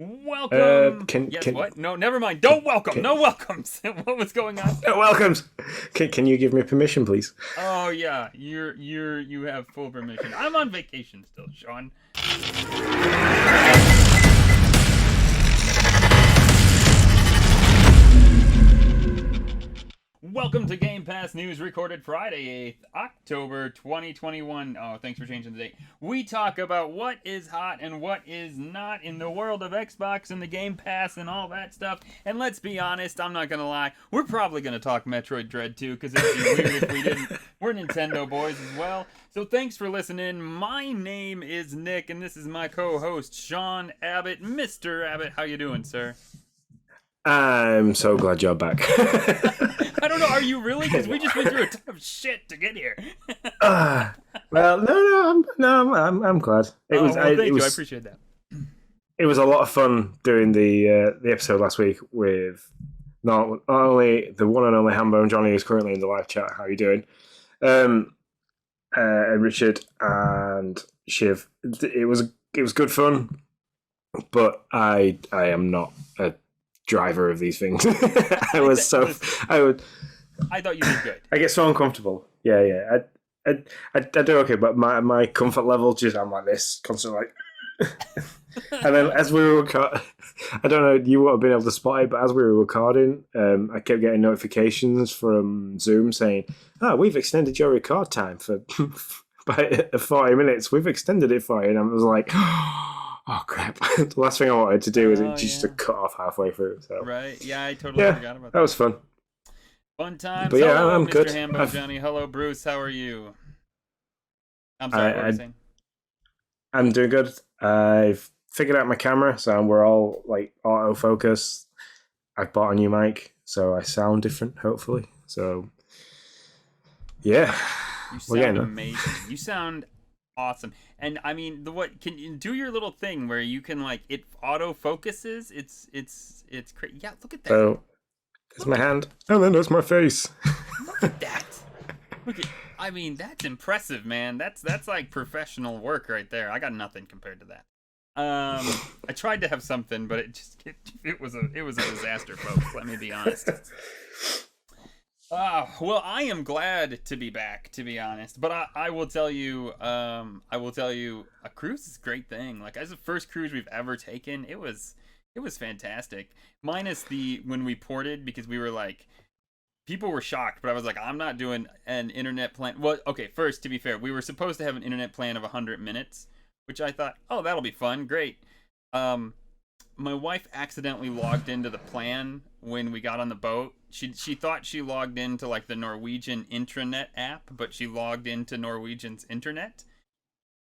Welcome. Can Yes, can what? No, never mind. Don't welcome. can No welcomes. What was going on? welcomes? Can you give me permission, please? Oh yeah, you have full permission. I'm on vacation still, Sean. Welcome to Game Pass News, recorded Friday, 8th October 2021. Oh, thanks for changing the date. We talk about what is hot and what is not in the world of Xbox and the Game Pass and all that stuff. And let's be honest, I'm not going to lie, we're probably going to talk Metroid Dread 2 because it'd be weird if we didn't. We're Nintendo boys as well. So thanks for listening. My name is Nick, and this is my co-host, Sean Abbott. Mr. Abbott, how you doing, sir? I'm so glad you're back. I don't know. Are you really? Because we just went through a ton of shit to get here. Well, I'm glad. Thank you. I appreciate that. It was a lot of fun doing the episode last week with not only the one and only Hambo and Johnny, who's currently in the live chat. How are you doing? And Richard and Shiv. It was good fun, but I am not a driver of these things. I thought you did good. I get so uncomfortable. Yeah. I do okay, but my comfort level just I'm like this, constantly like. And then as we were I don't know, you would have been able to spot it, but as we were recording, I kept getting notifications from Zoom saying, "Oh, we've extended your record time for by 40 minutes. We've extended it for you." And I was like, oh crap! The last thing I wanted to do was just to cut off halfway through. So. Right? Yeah, I totally forgot about that. That was fun. Fun times. But Hello, I'm Mr. good. Hambo, Johnny. Hello, Bruce. How are you? I'm sorry. What were you saying? I'm doing good. I've figured out my camera, so we're all like autofocus. I've bought a new mic, so I sound different. Hopefully, so yeah. You sound amazing. You sound awesome. And I mean, can you do your little thing where you can like it auto focuses? It's crazy. Yeah, look at that. So there's my hand, and then there's my face. Look at that. I mean, that's impressive, man. That's like professional work right there. I got nothing compared to that. I tried to have something, but it was a disaster, folks. Let me be honest. Well, I am glad to be back, to be honest. But I will tell you, a cruise is a great thing. Like, as the first cruise we've ever taken, it was fantastic. Minus when we ported, because we were like, people were shocked, but I was like, I'm not doing an internet plan. Well, okay, first, to be fair, we were supposed to have an internet plan of 100 minutes, which I thought, oh, that'll be fun, great. My wife accidentally logged into the plan when we got on the boat. She thought she logged into like the Norwegian intranet app, but she logged into Norwegian's internet.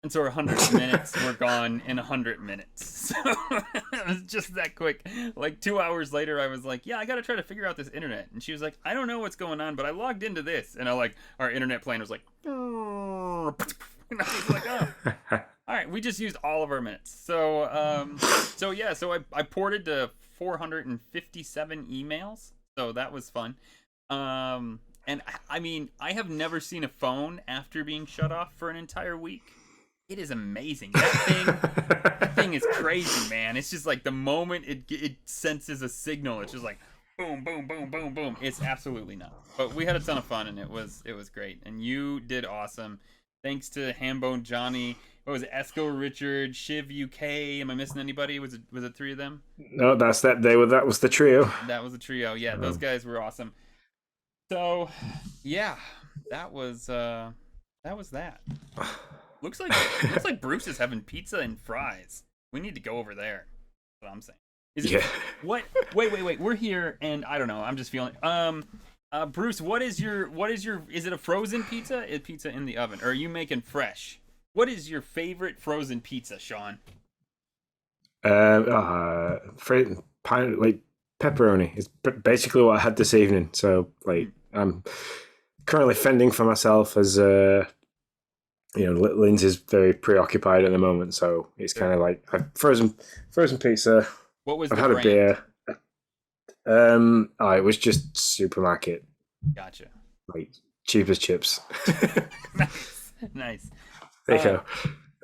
And so her 100 minutes were gone in 100 minutes. So it was just that quick. Like 2 hours later, I was like, yeah, I got to try to figure out this internet. And she was like, I don't know what's going on, but I logged into this. And our internet plan was like, and I was like, oh. All right, we just used all of our minutes. So I ported to 457 emails. So that was fun. And I mean, I have never seen a phone after being shut off for an entire week. It is amazing. That thing is crazy, man. It's just like the moment it senses a signal, it's just like boom, boom, boom, boom, boom. It's absolutely nuts. But we had a ton of fun, and it was great. And you did awesome. Thanks to Hambo and Johnny. What was it? Esco, Richard, Shiv, UK. Am I missing anybody? Was it three of them? No, that was the trio. That was the trio. Yeah, those guys were awesome. So, yeah, that was that. Looks like Bruce is having pizza and fries. We need to go over there. That's what I'm saying. What? Wait. We're here, and I don't know. I'm just feeling. Bruce, what is your? Is it a frozen pizza? Is pizza in the oven, or are you making fresh? What is your favorite frozen pizza, Sean? Like pepperoni. It's basically what I had this evening. So like, I'm currently fending for myself as Lindsay's very preoccupied at the moment, so it's kind of like frozen pizza. What was I've had brand? a beer. It was just supermarket. Gotcha. Like cheap as chips. Nice. There you go.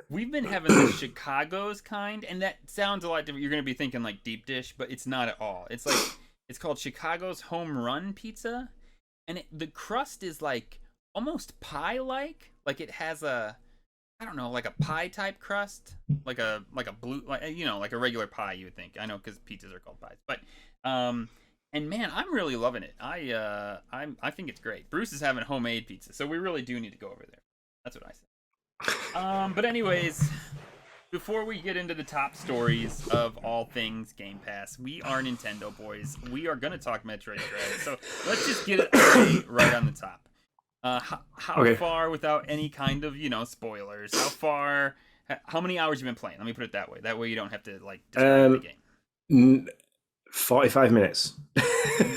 We've been having the Chicago's kind, and that sounds a lot different. You're gonna be thinking like deep dish, but it's not at all. It's like it's called Chicago's Home Run Pizza, and the crust is like almost pie like it has a, I don't know, like a pie type crust, like a blue, like like a regular pie you would think. I know because pizzas are called pies, but and man, I'm really loving it. I think it's great. Bruce is having homemade pizza, so we really do need to go over there. That's what I say. But anyways, before we get into the top stories of all things Game Pass, we are Nintendo boys. We are gonna talk Metroid Dread, so let's just get it right on the top. How far, without any kind of spoilers? How many hours you been playing? Let me put it that way. That way you don't have to like describe the game. 45 minutes.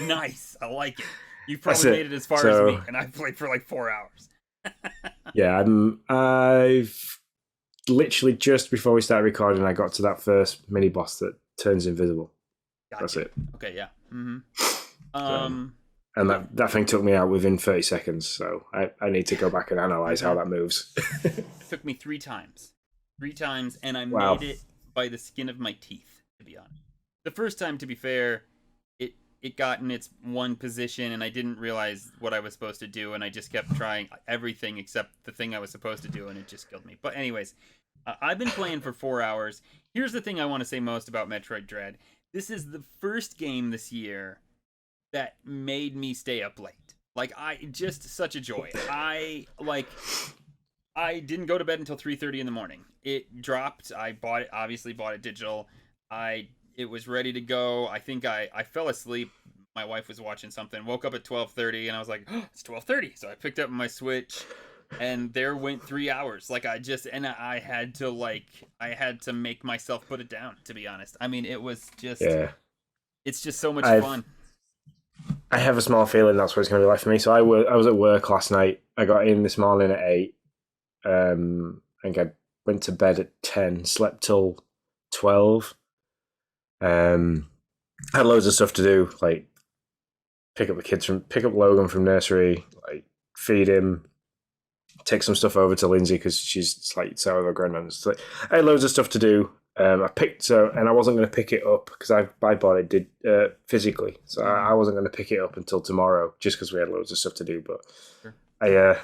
Nice, I like it. You've probably made it as far as me, and I've played for like 4 hours. Yeah, I've literally just before we started recording, I got to that first mini boss that turns invisible. Gotcha. That's it. Okay, yeah. And that thing took me out within 30 seconds, so I need to go back and analyze how that moves. It took me 3 times. 3 times, and I made it by the skin of my teeth, to be honest. The first time, to be fair, it got in its one position, and I didn't realize what I was supposed to do, and I just kept trying everything except the thing I was supposed to do, and it just killed me. But anyways, I've been playing for 4 hours. Here's the thing I want to say most about Metroid Dread. This is the first game this year that made me stay up late. Like, just such a joy. I didn't go to bed until 3:30 in the morning. It dropped. I obviously bought it digital. It was ready to go. I think I fell asleep. My wife was watching something. Woke up at 12:30, and I was like, oh, it's 12:30. So I picked up my Switch, and there went 3 hours. Like I had to make myself put it down. To be honest, I mean, it was just It's just so much fun. I have a small feeling that's what it's going to be like for me. So I was at work last night. I got in this morning at 8. I think I went to bed at 10. Slept till 12. Had loads of stuff to do, like pick up Logan from nursery, like feed him, take some stuff over to Lindsay because she's like so over granddad. So I had loads of stuff to do. And I wasn't going to pick it up because I bought it physically, so I wasn't going to pick it up until tomorrow just because we had loads of stuff to do. But sure. I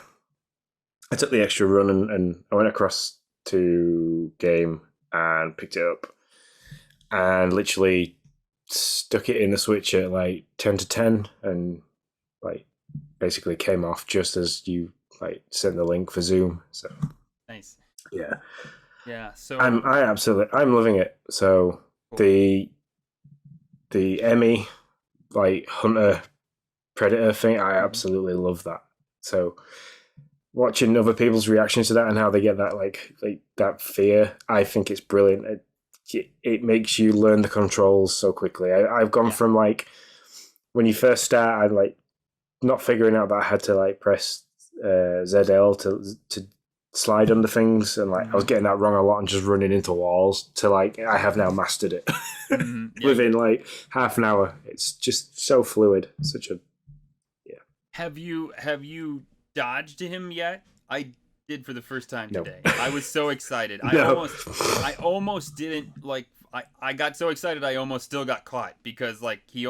took the extra run and I went across to Game and picked it up. And literally stuck it in the Switch at like 10 to 10 and like basically came off just as you like sent the link for Zoom. So nice. Yeah, so I'm loving it. So cool. the Emmy like hunter predator thing, I absolutely love that. So watching other people's reactions to that and how they get that like that fear, I think it's brilliant. It makes you learn the controls so quickly. I've gone from like when you first start, I'm like not figuring out that I had to like press ZL to slide under things, and like I was getting that wrong a lot and just running into walls. To like I have now mastered it within like half an hour. It's just so fluid. Such a Have you dodged him yet? I did for the first time today. I was so excited. I almost didn't like. I got so excited I almost still got caught because like he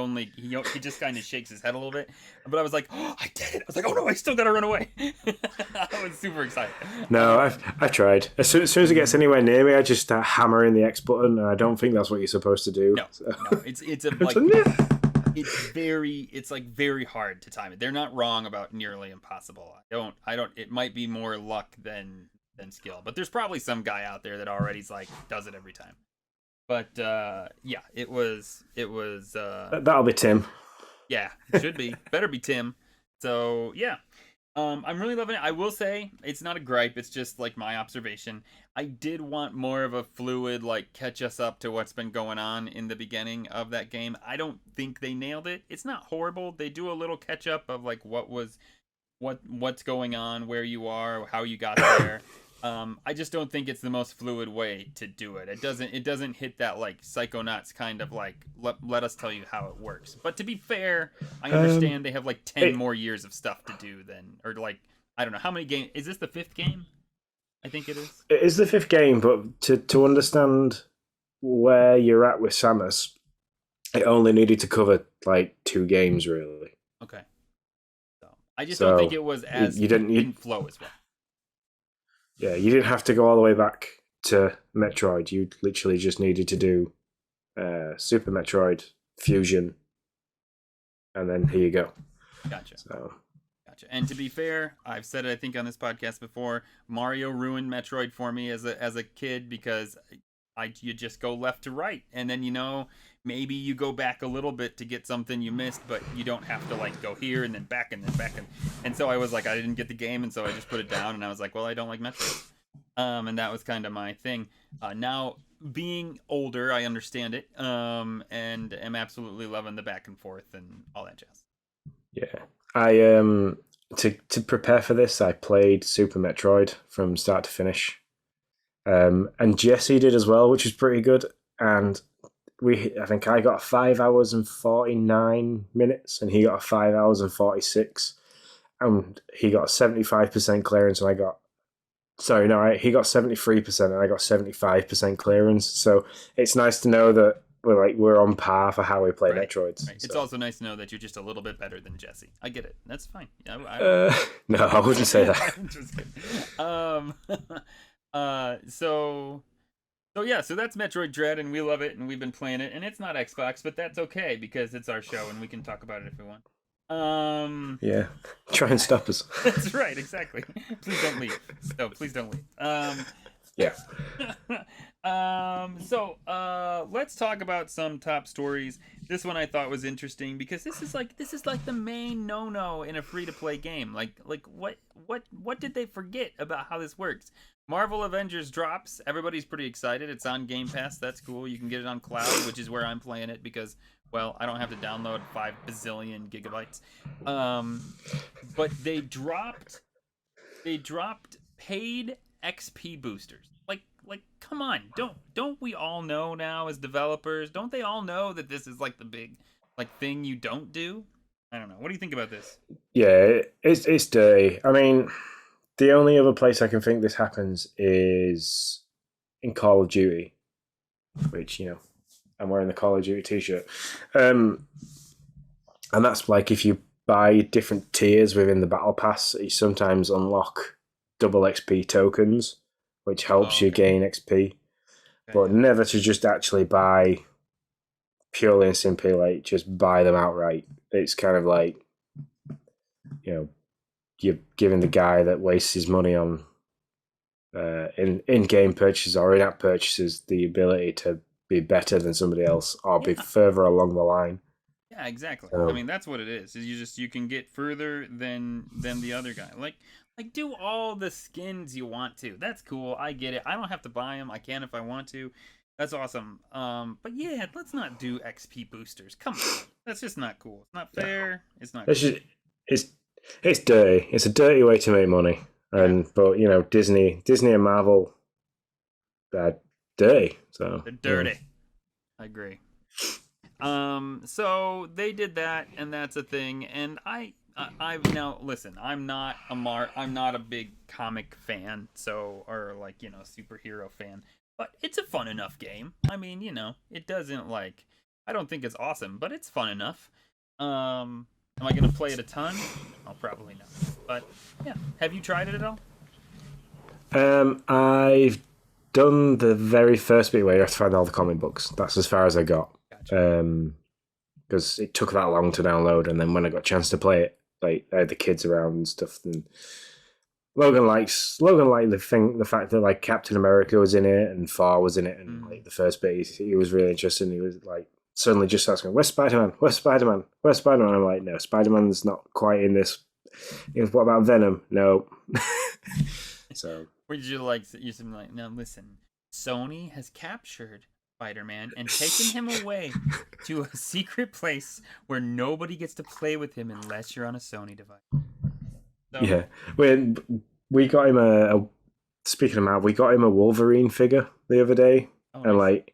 just kind of shakes his head a little bit. But I was like, oh, I did it. I was like, oh no, I still gotta run away. I was super excited. No, I tried. As soon as it gets anywhere near me, I just start hammering the X button, and I don't think that's what you're supposed to do. No, it's very hard to time it. They're not wrong about nearly impossible. I don't. It might be more luck than skill, but there's probably some guy out there that already's like does it every time. But yeah, it was. That'll be Tim. Yeah, it should be. Better be Tim. So yeah, I'm really loving it. I will say it's not a gripe. It's just like my observation. I did want more of a fluid, like catch us up to what's been going on in the beginning of that game. I don't think they nailed it. It's not horrible. They do a little catch up of like what's going on, where you are, how you got there. I just don't think it's the most fluid way to do it. It doesn't hit that like Psychonauts kind of like let us tell you how it works. But to be fair, I understand they have like 10 more years of stuff to do or like I don't know how many games. Is this the 5th game? I think it is. It is the fifth game, but to understand where you're at with Samus, it only needed to cover like 2 games, really. Okay. So I just don't think So it was as you didn't flow as well. yeah, you didn't have to go all the way back to Metroid. You literally just needed to do Super Metroid Fusion, and then here you go. Gotcha. So Gotcha. And to be fair, I've said it I think on this podcast before. Mario ruined Metroid for me as a kid because you just go left to right, and then maybe you go back a little bit to get something you missed, but you don't have to like go here and then back and then back and so I was like I didn't get the game, and so I just put it down, and I was like, well, I don't like Metroid. And that was kind of my thing. Now being older, I understand it, and am absolutely loving the back and forth and all that jazz. yeah, I to prepare for this, I played Super Metroid from start to finish, and Jesse did as well, which was pretty good. And I think I got 5 hours and 49 minutes, and he got 5 hours and 46, and he got 75% clearance, and I got. Sorry, no, he got 73% and I got 75% clearance. So it's nice to know that we're on par for how we play Right. Metroids. Right. So. It's also nice to know that you're just a little bit better than Jesse. I get it. That's fine. Yeah, No, I wouldn't say that. I'm just kidding. So that's Metroid Dread, and we love it, and we've been playing it, and it's not Xbox, but that's okay because it's our show, and we can talk about it if we want. Yeah, try and stop us. That's right, exactly. Please don't leave. No, please don't leave. Yeah. So let's talk about some top stories. This one I thought was interesting because this is like the main no-no in a free-to-play game. Like what did they forget about how this works? Marvel Avengers drops. Everybody's pretty excited. It's on Game Pass. That's cool. You can get it on cloud, which is where I'm playing it because, well, I don't have to download 5 bazillion gigabytes. But they dropped paid XP boosters. Like come on. Don't we all know now as developers? Don't they all know that this is like the big thing you don't do? I don't know. What do you think about this? Yeah, it's dirty. I mean, the only other place I can think this happens is in Call of Duty, which, I'm wearing the Call of Duty t-shirt. And that's like if you buy different tiers within the Battle Pass, you sometimes unlock double XP tokens, which helps you gain XP. Okay. But never to just actually buy purely and simply, like, just buy them outright. It's kind of like, you're giving the guy that wastes his money on in-game purchases or in-app purchases the ability to be better than somebody else or be further along the line. Yeah, exactly. So, I mean, that's what it is. You can get further than the other guy. Like do all the skins you want to. That's cool. I get it. I don't have to buy them. I can if I want to. That's awesome. But yeah, let's not do XP boosters. Come on, that's just not cool. It's not fair. It's not. It's dirty. It's a dirty way to make money. But Disney and Marvel, they're dirty. So they're dirty. Yeah. I agree. So they did that, and that's a thing. And I've now listen. I'm not a big comic fan, or superhero fan. But it's a fun enough game. I mean, it doesn't I don't think it's awesome, but it's fun enough. Am I going to play it a ton? Oh, probably not. But yeah, have you tried it at all? I've done the very first bit where you have to find all the comic books. That's as far as I got. Gotcha. Because it took that long to download, and then when I got a chance to play it, I had the kids around and stuff, and Logan liked the fact that Captain America was in it and Thor was in it, and the first bit he was really interested. And he was suddenly just asking, "Where's Spider-Man? Where's Spider-Man? Where's Spider-Man?" I'm like, "No, Spider-Man's not quite in this." He goes, "What about Venom?" No. So. Would you now listen? Sony has captured Spider-Man and taken him away to a secret place where nobody gets to play with him unless you're on a Sony device. So, yeah, we got him speaking of Matt, we got him a Wolverine figure the other day, and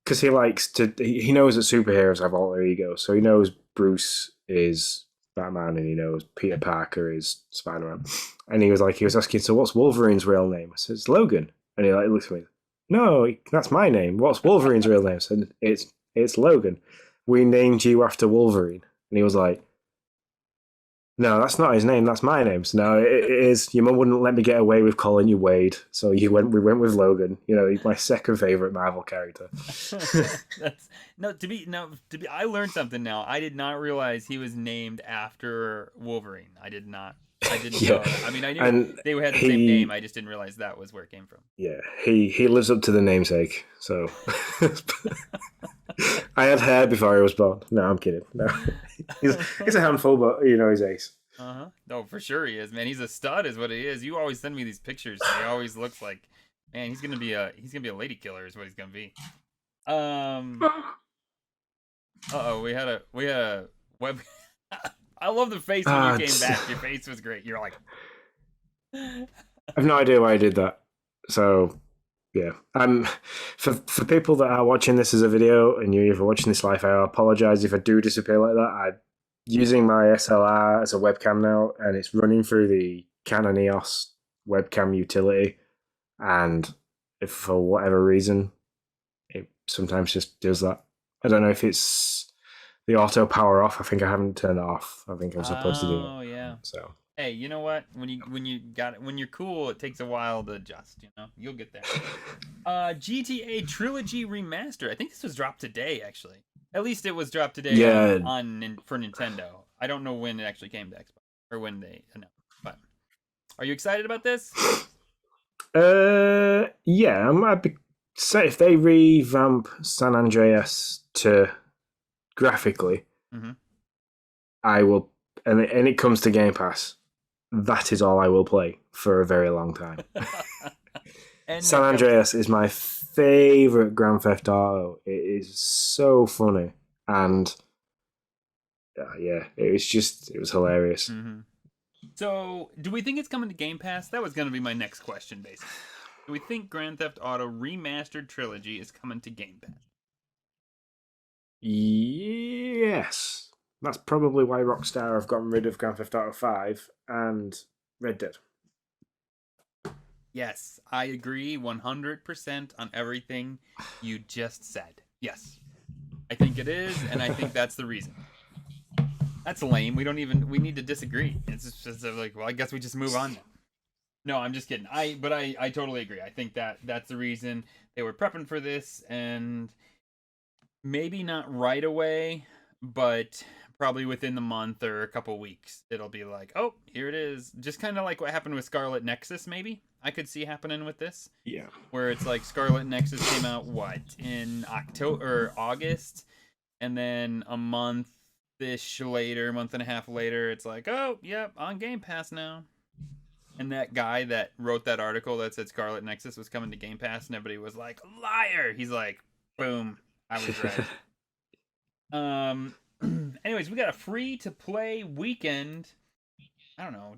because he knows that superheroes have alter ego, so he knows Bruce is Batman, and he knows Peter Parker is Spider-Man. And he was asking, so what's Wolverine's real name? I said, it's Logan. And he like looks at me, no, that's my name. What's Wolverine's real name? I said, it's Logan. We named you after Wolverine. And he was like, no, that's not his name. That's my name. So no, it is. Your mum wouldn't let me get away with calling you Wade, so we went with Logan. You know, he's my second favorite Marvel character. That's to be. I learned something now. I did not realize he was named after Wolverine. I didn't know that. I mean, I knew they had the same name. I just didn't realize that was where it came from. Yeah, he lives up to the namesake. So I had hair before I was born. No, I'm kidding. No, he's a handful, but you know he's ace. No, for sure he is, man. He's a stud, is what he is. You always send me these pictures. He always looks like, man, he's gonna be a lady killer, is what he's gonna be. We had a web. I love the face when you came back. Your face was great. You're like, I have no idea why I did that. So yeah, for people that are watching this as a video and you're either watching this live, I apologize if I do disappear like that. I'm using my SLR as a webcam now, and it's running through the Canon EOS webcam utility, and if for whatever reason it sometimes just does that. I don't know if it's the auto power off. I think I haven't turned it off. I think I'm supposed to do it. Oh yeah. So hey, you know what? When you're cool, it takes a while to adjust. You know, you'll get there. GTA Trilogy Remaster. I think this was dropped today, actually. At least it was dropped today. Yeah. For Nintendo. I don't know when it actually came to Xbox or when they announced. But are you excited about this? Yeah. I'd be say if they revamp San Andreas to graphically, I will, and it comes to Game Pass. That is all I will play for a very long time. San Andreas is my favorite Grand Theft Auto. It is so funny, and yeah, it was hilarious. So, do we think it's coming to Game Pass? That was going to be my next question, basically. Do we think Grand Theft Auto Remastered Trilogy is coming to Game Pass? Yes. That's probably why Rockstar have gotten rid of Grand Theft Auto 5 and Red Dead. Yes, I agree 100% on everything you just said. Yes. I think it is, and I think that's the reason. That's lame. We need to disagree. It's just like, well, I guess we just move on now. No, I'm just kidding. I totally agree. I think that's the reason they were prepping for this, and maybe not right away, but probably within the month or a couple weeks, it'll be like, oh, here it is. Just kind of like what happened with Scarlet Nexus, maybe. I could see happening with this. Yeah. Where it's like Scarlet Nexus came out, in October or August, and then a month-ish later, month and a half later, it's like, oh, yep, on Game Pass now. And that guy that wrote that article that said Scarlet Nexus was coming to Game Pass, and everybody was like, liar! He's like, boom, I was right. Anyways, we got a free-to-play weekend. I don't know.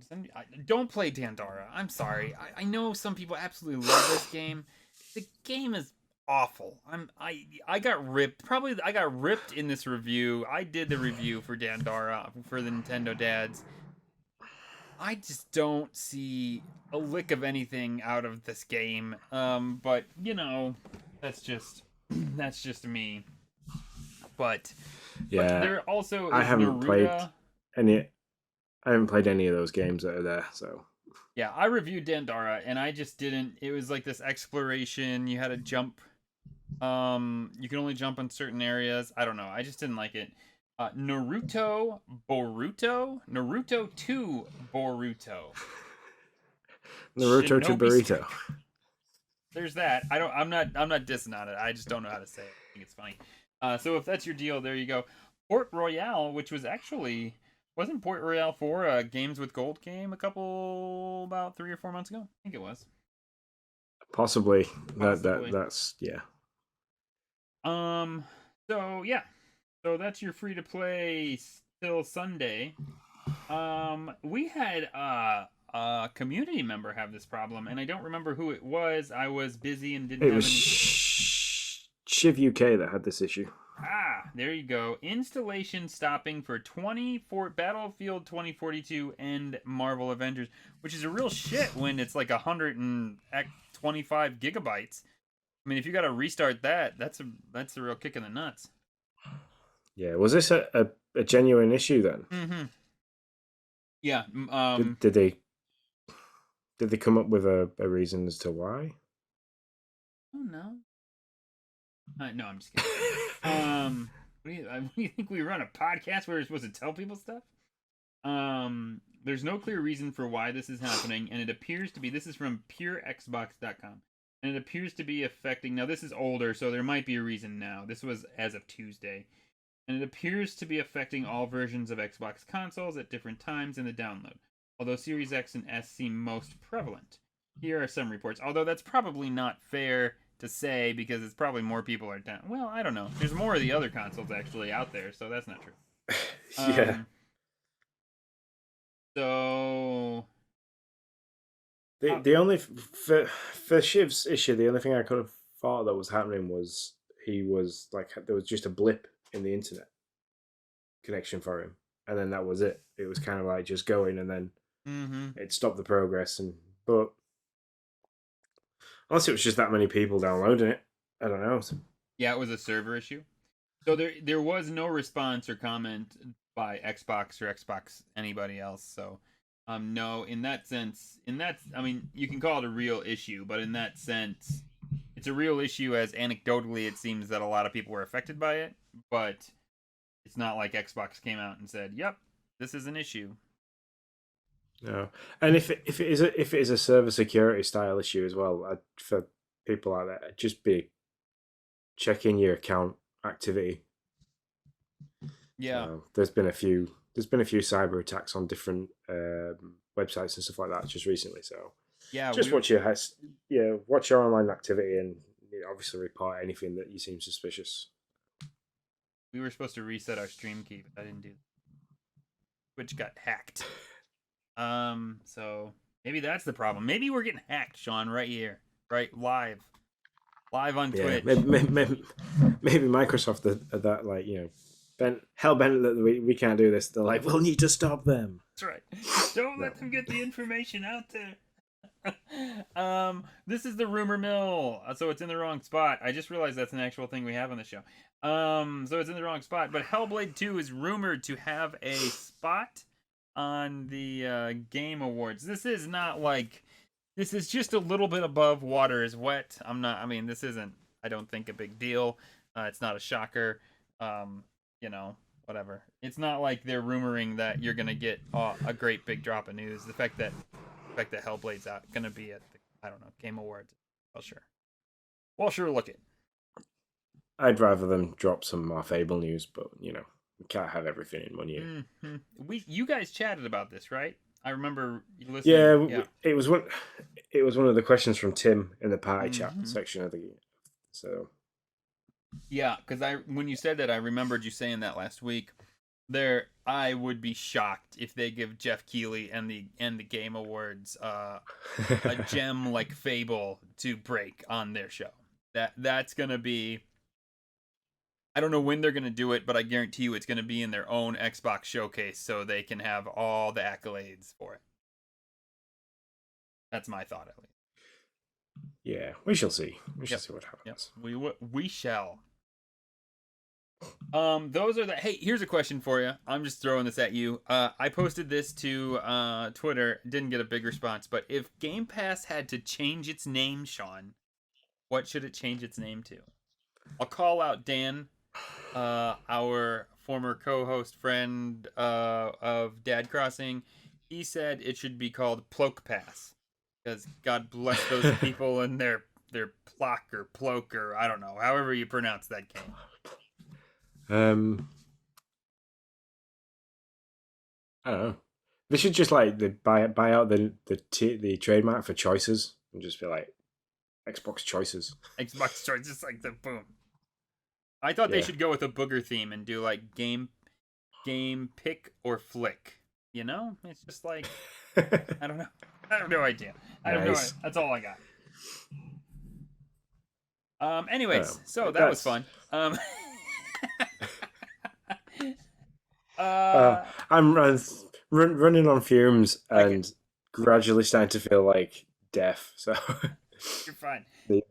Don't play Dandara. I'm sorry. I know some people absolutely love this game. The game is awful. I got ripped. Probably I got ripped in this review. I did the review for Dandara for the Nintendo Dads. I just don't see a lick of anything out of this game. But you know, that's just me. But yeah, there also is I haven't Naruto. played any. I haven't played any of those games that are there. So yeah, I reviewed Dandara, and I just didn't. It was like this exploration. You had to jump. You can only jump in certain areas. I don't know. I just didn't like it. Naruto 2 Boruto. Naruto to Burrito. There's that. I'm not dissing on it. I just don't know how to say it. I think it's funny. So if that's your deal, there you go. Port Royale, which wasn't Port Royale 4 a Games with Gold game about 3 or 4 months ago? I think it was. Possibly. That's yeah. So yeah. So that's your free to play till Sunday. We had a community member have this problem, and I don't remember who it was. I was busy and didn't. It was Shiv UK that had this issue. there you go. Installation stopping for Battlefield 2042 and Marvel Avengers, which is a real shit when it's like 125 gigabytes. I mean, if you got to restart that, that's a real kick in the nuts. Yeah, was this a genuine issue then? Mm-hmm. Yeah. Did they come up with a reason as to why? Oh no. No, I'm just kidding. We think we run a podcast where we're supposed to tell people stuff. There's no clear reason for why this is happening, and it appears to be. This is from PureXbox.com, and it appears to be affecting. Now this is older, so there might be a reason now. This was as of Tuesday, and it appears to be affecting all versions of Xbox consoles at different times in the download. Although Series X and S seem most prevalent. Here are some reports. Although that's probably not fair to say because it's probably more people are down. Well, I don't know. There's more of the other consoles actually out there, so that's not true. Yeah. So the only for Shiv's issue, the only thing I could have thought that was happening was he was like there was just a blip in the internet connection for him, and then that was it. It was kind of like just going, and then it stopped the progress. But unless it was just that many people downloading it, I don't know. Yeah, it was a server issue. So there was no response or comment by Xbox or Xbox anybody else. So no, in that sense, I mean, you can call it a real issue, but in that sense, it's a real issue as anecdotally it seems that a lot of people were affected by it, but it's not like Xbox came out and said, "Yep, this is an issue." No, and if it is a server security style issue as well, for people like that, just be checking your account activity. Yeah, there's been a few cyber attacks on different websites and stuff like that just recently. So yeah, just watch your online activity and obviously report anything that you seem suspicious. We were supposed to reset our stream key, but I didn't do that. Which got hacked. So maybe that's the problem. Maybe we're getting hacked, Sean, right here, right live on Twitch. Maybe Microsoft are that like hell bent that we can't do this. They're like, we'll need to stop them. That's right. Don't let them get the information out there. This is the rumor mill, so it's in the wrong spot. I just realized that's an actual thing we have on the show. So it's in the wrong spot. But Hellblade 2 is rumored to have a spot on the Game Awards. This is just a little bit above water is wet. This isn't, I don't think, a big deal. It's not a shocker. Whatever. It's not like they're rumoring that you're gonna get a great big drop of news. The fact that Hellblade's gonna be at the, I don't know, Game Awards. Well, sure, look it. I'd rather them drop some more Fable news, but we can't have everything in 1 year. Mm-hmm. You guys chatted about this, right? I remember listening. Yeah, it was one of the questions from Tim in the party chat section of the game. So yeah, because when you said that, I remembered you saying that last week. I would be shocked if they give Jeff Keighley and the Game Awards a gem like Fable to break on their show. That's gonna be. I don't know when they're gonna do it, but I guarantee you it's gonna be in their own Xbox showcase, so they can have all the accolades for it. That's my thought, at least. Yeah, we shall see. We shall see what happens. Yep. We shall. Those are the. Hey, here's a question for you. I'm just throwing this at you. I posted this to Twitter. Didn't get a big response, but if Game Pass had to change its name, Sean, what should it change its name to? I'll call out Dan, our former co-host friend of Dad Crossing. He said it should be called Ploke Pass, because God bless those people and their plock or ploke, or I don't know, however you pronounce that game. I don't know. They should just like buy out the trademark for choices and just be like Xbox choices. Xbox choices, like the boom. I thought they should go with a booger theme and do like game pick or flick. It's just like I don't know. I have no idea. I have no idea. That's all I got. Anyways, so that was fun. Uh, I'm running on fumes okay, and gradually starting to feel like death. So you're fine. the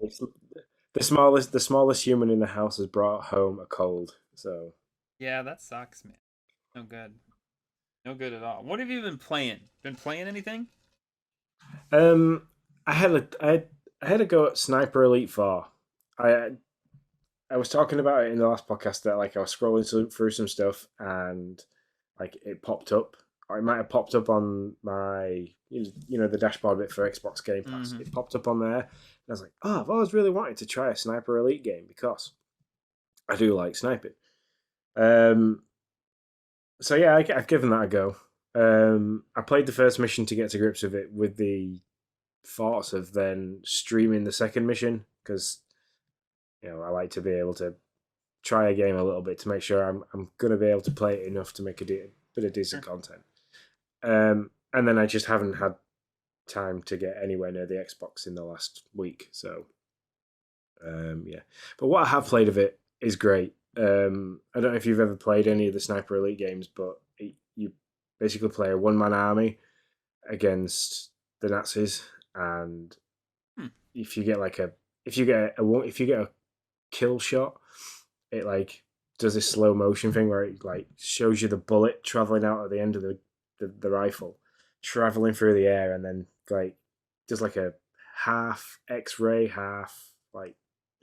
the smallest human in the house has brought home a cold. So Yeah, that sucks, man. No good. No good at all. What have you been playing? Been playing anything? um, I had I had a go at Sniper Elite 4. I I was talking about it in the last podcast that like I was scrolling through some stuff and like it popped up, or it might have popped up on my the dashboard bit for Xbox Game Pass. Mm-hmm. It popped up on there, and I was like, oh, I've always really wanted to try a Sniper Elite game because I do like sniping. Um, so yeah, I've given that a go. I played the first mission to get to grips with it, with the thoughts of then streaming the second mission because I like to be able to try a game a little bit to make sure I'm gonna be able to play it enough to make a bit of decent Sure. content. And then I just haven't had time to get anywhere near the Xbox in the last week. So yeah, but what I have played of it is great. I don't know if you've ever played any of the Sniper Elite games, but you basically play a one-man army against the Nazis, and Hmm. if you get like a if you get a kill shot, it like does this slow motion thing where it like shows you the bullet traveling out at the end of the rifle, traveling through the air, and then like does like a half X-ray, half like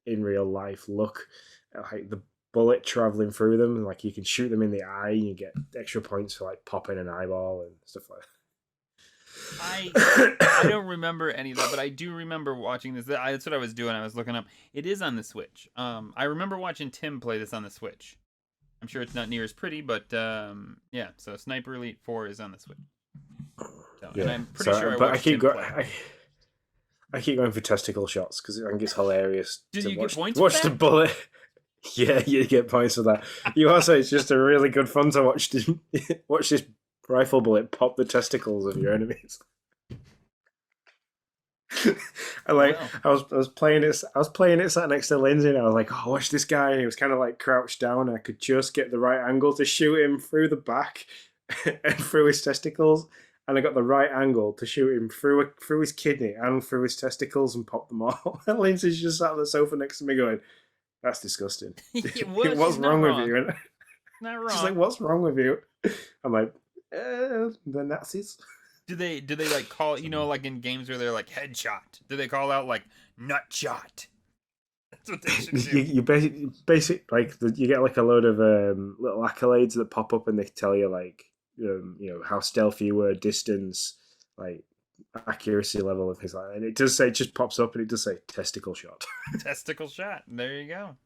in real life look at like the bullet traveling through them, and like you can shoot them in the eye, and you get extra points for like popping an eyeball and stuff like I that. don't remember any of that, but I do remember watching this. That's what I was doing. I was looking up. It is on the Switch. I remember watching Tim play this on the Switch. I'm sure it's not near as pretty, but yeah. So Sniper Elite 4 is on the Switch. So, Yeah, and I'm pretty sure I but watched Tim play. I keep going for testicle shots because I think it's hilarious Did to you watch, get points for watch the that? bullet. Yeah, you get points for that. You also, it's just a really good fun to watch watch this rifle bullet pop the testicles of your enemies. And like Well, I was playing it sat next to Lindsay, and I was like, oh, watch this guy, and he was kind of like crouched down, and I could just get the right angle to shoot him through the back and through his testicles, and I got the right angle to shoot him through his kidney and through his testicles and pop them all. And Lindsay's just sat on the sofa next to me going, that's disgusting. well, What's she's not wrong with wrong. you? And Not she's like, wrong. what's wrong with you? I'm like, the Nazis. Do they like call like in games where they're like headshot? Do they call out like nut shot? That's what they should do. You basic like you get like a load of little accolades that pop up, and they tell you like how stealthy you were, distance, like accuracy level, and things like that. And it does say, it just pops up, and it does say testicle shot. Testicle shot. There you go.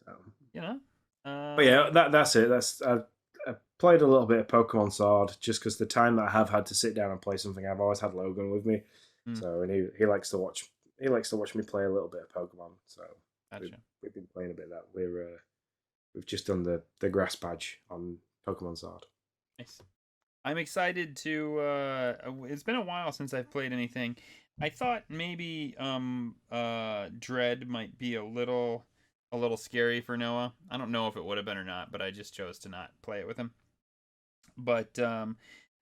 So, You know. but yeah, that's it. I played a little bit of Pokemon Sword just because the time that I have had to sit down and play something, I've always had Logan with me. Mm. So, and he likes to watch me play a little bit of Pokemon. So Gotcha. we've been playing a bit of that. We've just done the grass badge on Pokemon Sword. Nice. I'm excited to. It's been a while since I've played anything. I thought maybe Dread might be a little scary for Noah. I don't know if it would have been or not, but I just chose to not play it with him. But I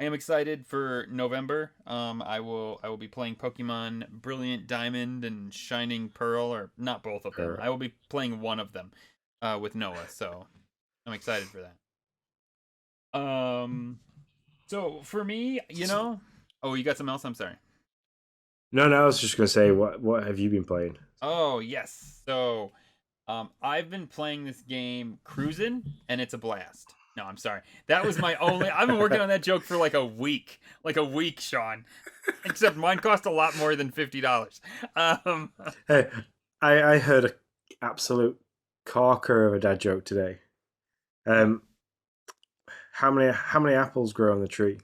am excited for November. I will be playing Pokemon Brilliant Diamond and Shining Pearl, or not both of them. Sure. I will be playing one of them with Noah, so I'm excited for that. So for me, oh, you got something else? I'm sorry. No, I was just gonna say, what have you been playing? Oh yes. So I've been playing this game Cruisin', and it's a blast. No, I'm sorry. That was my only. I've been working on that joke for like a week, Sean. Except mine cost a lot more than $50. Hey, I heard an absolute corker of a dad joke today. How many apples grow on the tree?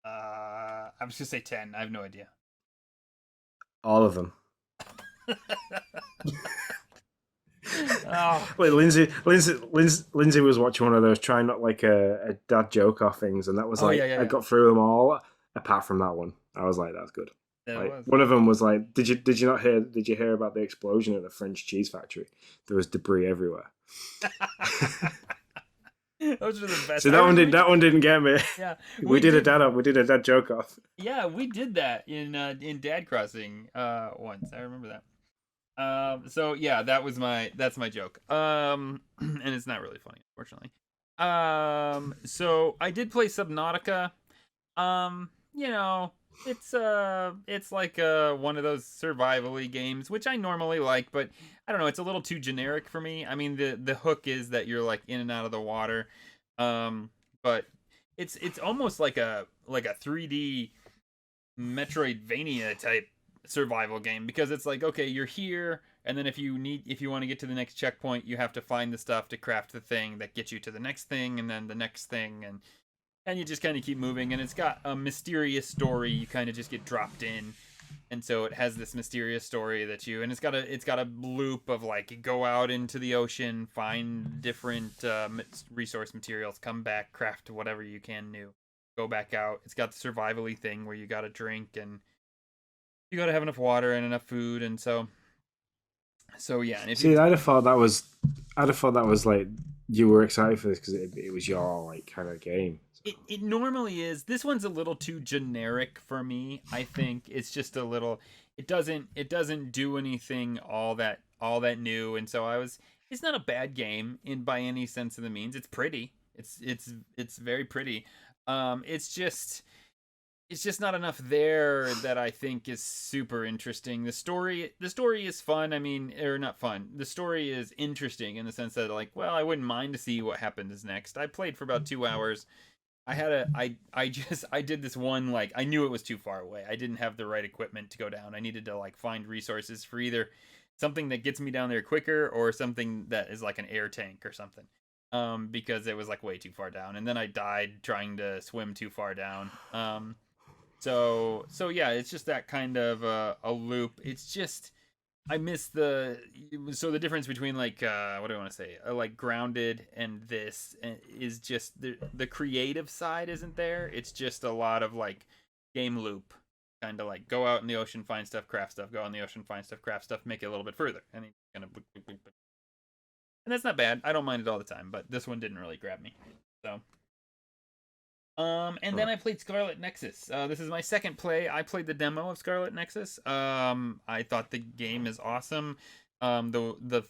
I was gonna say 10. I have no idea. All of them. Oh, Wait, Lindsay was watching one of those trying not like a dad joke off things, and that was like yeah. I got through them all apart from that one. I was like, that's good. that Like, was. one of them was like, did you not hear? Did you hear about the explosion at the French cheese factory? There was debris everywhere. Those are the best. So that one didn't get me. Yeah, We did a dad joke off. Yeah, we did that in Dad Crossing once. I remember that. So yeah, that's my joke. And it's not really funny, unfortunately. So I did play Subnautica. You know, it's like one of those survival-y games, which I normally like, but I don't know, it's a little too generic for me. I mean, the hook is that you're like in and out of the water. But it's almost like a 3D Metroidvania type survival game, because it's like, okay, you're here, and then if you want to get to the next checkpoint, you have to find the stuff to craft the thing that gets you to the next thing, and then the next thing, and you just kind of keep moving. And it's got a mysterious story. You kind of just get dropped in, and so it has this mysterious story that and it's got a loop of like, go out into the ocean, find different resource materials, come back, craft whatever you can new, go back out. It's got the survival-y thing where you gotta drink, and you gotta have enough water and enough food, and so yeah. And I'd have thought that was like, you were excited for this because it was your like kind of game. It normally is. This one's a little too generic for me. I think it's just a little. It doesn't do anything all that new, and so It's not a bad game by any sense of the means. It's pretty. It's very pretty. It's just not enough there that I think is super interesting. The story is fun. I mean, or not fun. The story is interesting in the sense that, like, well, I wouldn't mind to see what happens next. I played for about 2 hours. I did this one, like, I knew it was too far away. I didn't have the right equipment to go down. I needed to like find resources for either something that gets me down there quicker or something that is like an air tank or something. Because it was like way too far down, and then I died trying to swim too far down. So yeah, it's just that kind of a loop. It's just, I miss the difference between like what do I want to say, like Grounded and this is just the creative side isn't there. It's just a lot of like game loop, kind of like go out in the ocean, find stuff, craft stuff, go out in the ocean, find stuff, craft stuff, make it a little bit further, and kind of, and that's not bad. I don't mind it all the time, but this one didn't really grab me. So and then I played Scarlet Nexus. This is my second play. I played the demo of Scarlet Nexus. I thought the game is awesome. The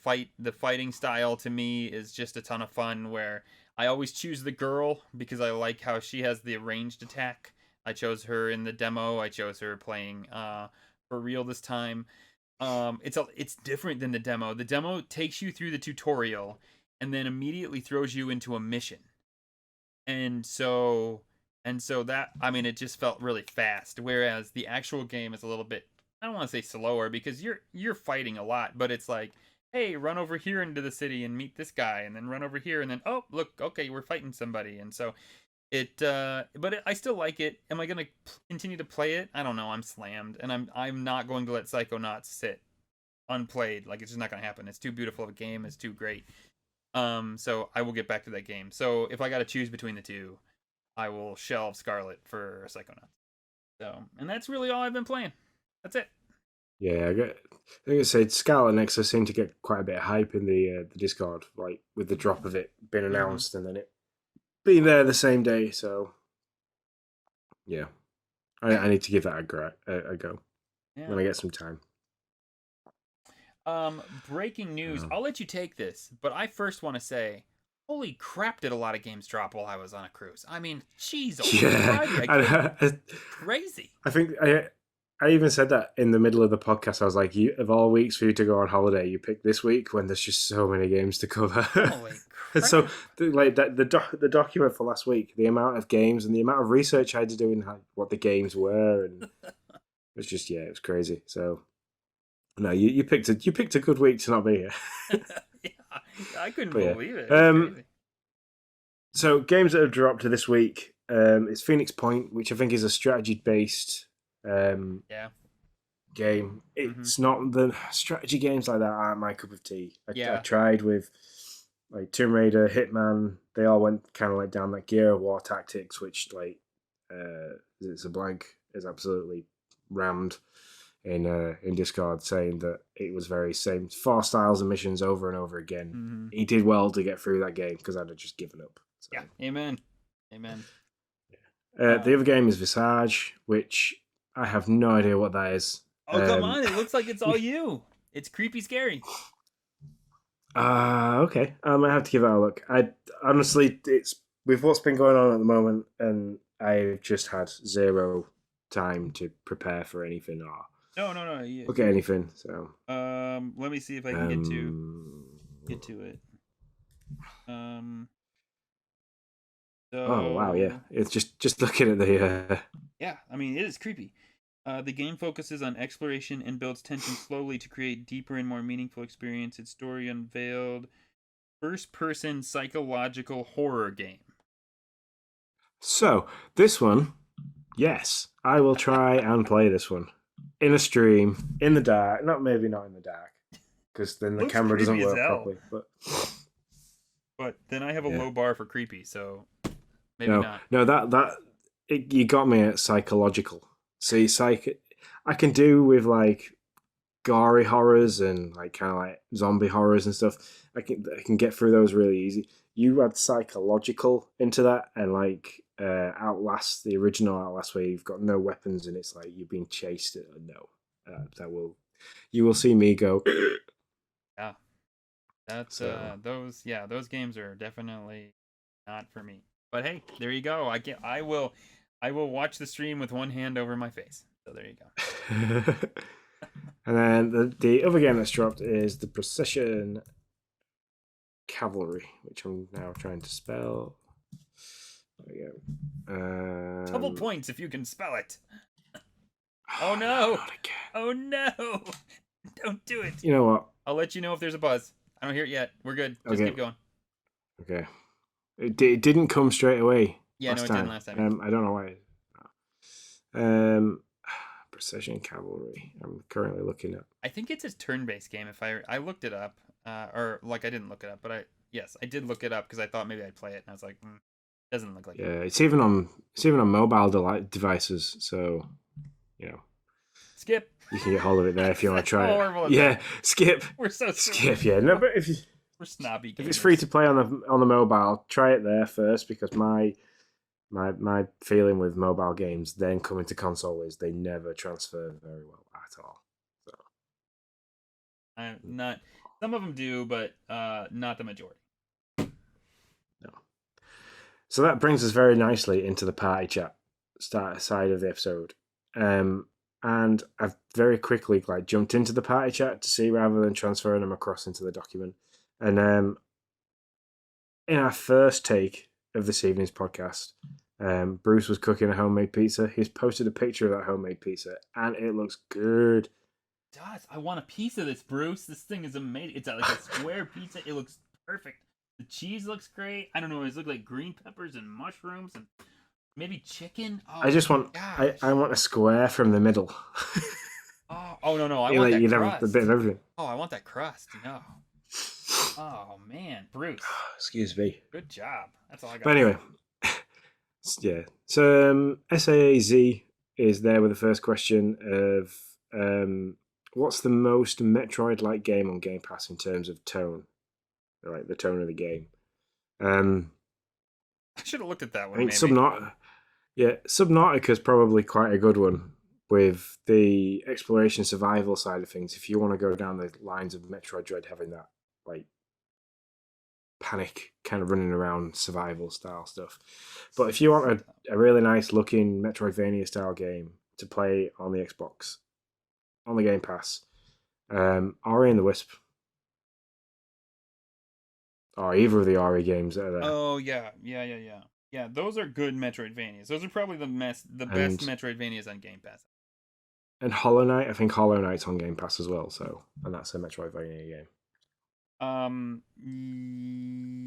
fighting style to me is just a ton of fun, where I always choose the girl because I like how she has the ranged attack. I chose her in the demo. I chose her playing for real this time. It's different than the demo. The demo takes you through the tutorial and then immediately throws you into a mission. And so that, I mean, it just felt really fast, whereas the actual game is a little bit, I don't want to say slower, because you're fighting a lot, but it's like, hey, run over here into the city and meet this guy, and then run over here, and then, oh, look, okay, we're fighting somebody. And so I still like it. Am I going to continue to play it? I don't know. I'm slammed, and I'm not going to let Psychonauts sit unplayed. Like, it's just not going to happen. It's too beautiful of a game. It's too great. So I will get back to that game. So if I got to choose between the two, I will shelve Scarlet for Psychonauts. So, and that's really all I've been playing. That's it. Yeah, like I said, Scarlet Nexus seemed to get quite a bit of hype in the Discord, like with the drop of it being announced and then it being there the same day. So, yeah, I need to give that a go when I get some time. Breaking news. I'll let you take this, but I first want to say, holy crap, did a lot of games drop while I was on a cruise. I mean, jeez, crazy. I think I even said that in the middle of the podcast. I was like, of all weeks for you to go on holiday, you picked this week when there's just so many games to cover. Holy crap. So, like the document for last week, the amount of games and the amount of research I had to do in what the games were, and it was just, it was crazy. So, no, you picked a good week to not be here. Yeah, I couldn't believe it. So, games that have dropped this week, it's Phoenix Point, which I think is a strategy-based game. It's not the strategy games like that aren't my cup of tea. I tried with like Tomb Raider, Hitman. They all went kind of like down that Gear of War Tactics, which like it's a blank is absolutely rammed in Discord, saying that it was very same 4 styles of missions over and over again. He did well to get through that game because I'd have just given up. So. Yeah, amen. Amen. The other game is Visage, which I have no idea what that is. Oh, come on. It looks like it's all you. It's creepy scary. Okay. I might have to give that a look. I honestly, it's with what's been going on at the moment, and I've just had zero time to prepare for anything or No. look at anything. So, let me see if I can get to it. Oh wow, yeah. So It's just looking at the. yeah, I mean it is creepy. The game focuses on exploration and builds tension slowly to create deeper and more meaningful experience. Its story unveiled first-person psychological horror game. So this one, yes, I will try and play this one in a stream in the dark. Maybe not in the dark, because then the Looks camera doesn't creepy as work hell. properly. But then I have a low bar for creepy, so maybe no, not. No, you got me at psychological. See, I can do with like gory horrors and like kind of like zombie horrors and stuff. I can get through those really easy. You add psychological into that, and like Outlast, the original Outlast, where you've got no weapons and it's like you're being chased. No, you will see me go. Yeah, that's those games are definitely not for me. But hey, there you go. I will watch the stream with one hand over my face. So there you go. And then the other game that's dropped is the Precision Cavalry, which I'm now trying to spell. There we go. Double points if you can spell it. Oh no! Oh no! Don't do it. You know what? I'll let you know if there's a buzz. I don't hear it yet. We're good. Just keep going. Okay. It didn't come straight away. Yeah, no, it didn't last time. I don't know why. Precision Cavalry. I'm currently looking at. I think it's a turn-based game. If I looked it up, or like I didn't look it up, but I did look it up because I thought maybe I'd play it, and I was like, doesn't look like it. Yeah, it's even on mobile devices, so you know. Skip. You can get hold of it there if you want to try it. Yeah, skip. We're so skip. Yeah, no, but we're snobby. If it's free to play on the mobile, try it there first, because my feeling with mobile games then coming to console is they never transfer very well at all. So. Not some of them do, but not the majority. No. So that brings us very nicely into the party chat side of the episode. And I've very quickly jumped into the party chat to see, rather than transferring them across into the document. And in our first take of this evening's podcast, Bruce was cooking a homemade pizza. He's posted a picture of that homemade pizza, and it looks good. It does. I want a piece of this, Bruce. This thing is amazing. It's like a square pizza. It looks perfect. The cheese looks great. I don't know. It looks like green peppers and mushrooms and maybe chicken. Oh, I just want I want a square from the middle. oh no! I want that crust. Have a bit of everything. Oh, I want that crust. No. Oh man, Bruce. Excuse me. Good job. That's all I got. But anyway, yeah. So SAAZ is there with the first question of what's the most Metroid-like game on Game Pass in terms of tone, like the tone of the game. I should have looked at that one. I think Subnautica is probably quite a good one with the exploration survival side of things. If you want to go down the lines of Metroid Dread, having that like panic kind of running around survival style stuff. But if you want a really nice looking Metroidvania style game to play on the Xbox, on the Game Pass, Ori and the Wisp. Or either of the Ori games that are there. Oh yeah. Yeah, those are good Metroidvanias. Those are probably the best Metroidvanias on Game Pass. And Hollow Knight, I think Hollow Knight's on Game Pass as well, and that's a Metroidvania game.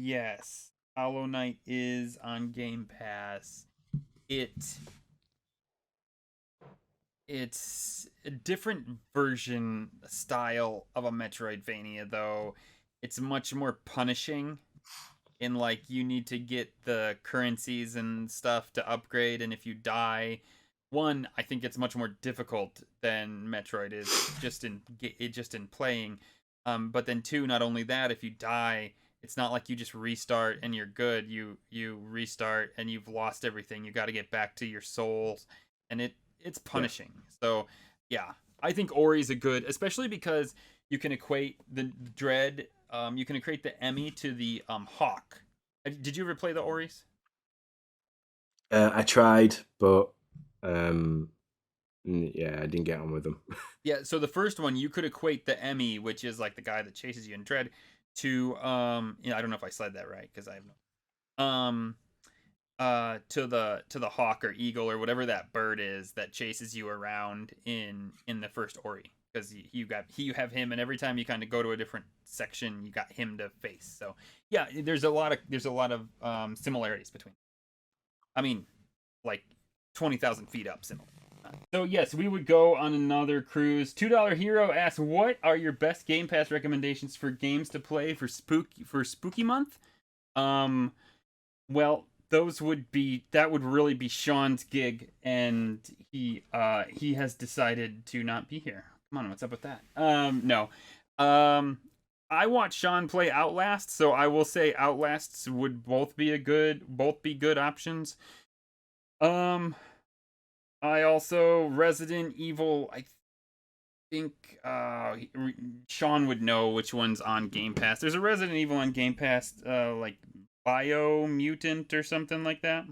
Yes. Hollow Knight is on Game Pass. It's a different version style of a Metroidvania, though. It's much more punishing in like you need to get the currencies and stuff to upgrade, and if you die, one, I think it's much more difficult than Metroid is just in playing. But then two, not only that, if you die it's not like you just restart and you're good. You restart and you've lost everything. You got to get back to your souls, and it's Yeah. punishing. So yeah, I think Ori's a good, especially because you can equate the Dread. You can equate the Emmy to the Hawk. Did you ever play the Oris? I tried, but yeah, I didn't get on with them. Yeah, so the first one you could equate the Emmy, which is like the guy that chases you in Dread, to I don't know if I said that right because I have no to the hawk or eagle or whatever that bird is that chases you around in the first Ori, because you have him, and every time you kind of go to a different section you got him to face. So yeah, there's a lot of similarities between, I mean, like 20,000 feet up similar. So yes, we would go on another cruise. $2 Hero asks, "What are your best Game Pass recommendations for games to play for spooky month?" Well, that would really be Sean's gig, and he has decided to not be here. Come on, what's up with that? No. I watched Sean play Outlast, so I will say Outlasts would both be good options. I also Resident Evil. I think Sean would know which one's on Game Pass. There's a Resident Evil on Game Pass, like Biomutant or something like that.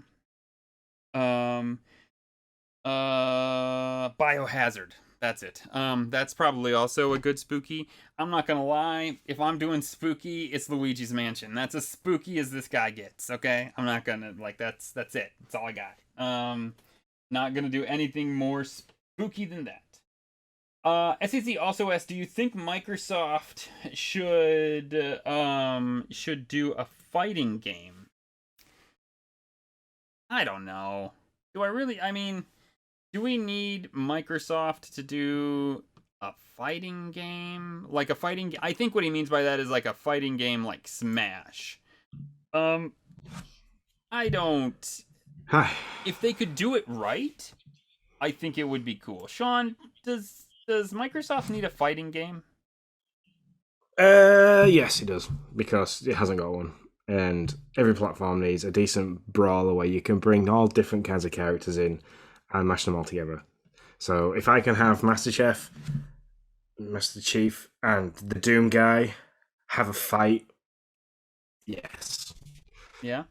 Biohazard. That's it. That's probably also a good spooky. I'm not gonna lie. If I'm doing spooky, it's Luigi's Mansion. That's as spooky as this guy gets. Okay, I'm not gonna that's it. That's all I got. Not gonna do anything more spooky than that. SEC also asked, "Do you think Microsoft should do a fighting game?" I don't know. Do I really? I mean, do we need Microsoft to do a fighting game? Like a fighting? I think what he means by that is like a fighting game, like Smash. I don't. If they could do it right, I think it would be cool. Sean, does Microsoft need a fighting game? Yes, it does, because it hasn't got one. And every platform needs a decent brawler where you can bring all different kinds of characters in and mash them all together. So if I can have Master Chief, and the Doom guy have a fight, yes. Yeah.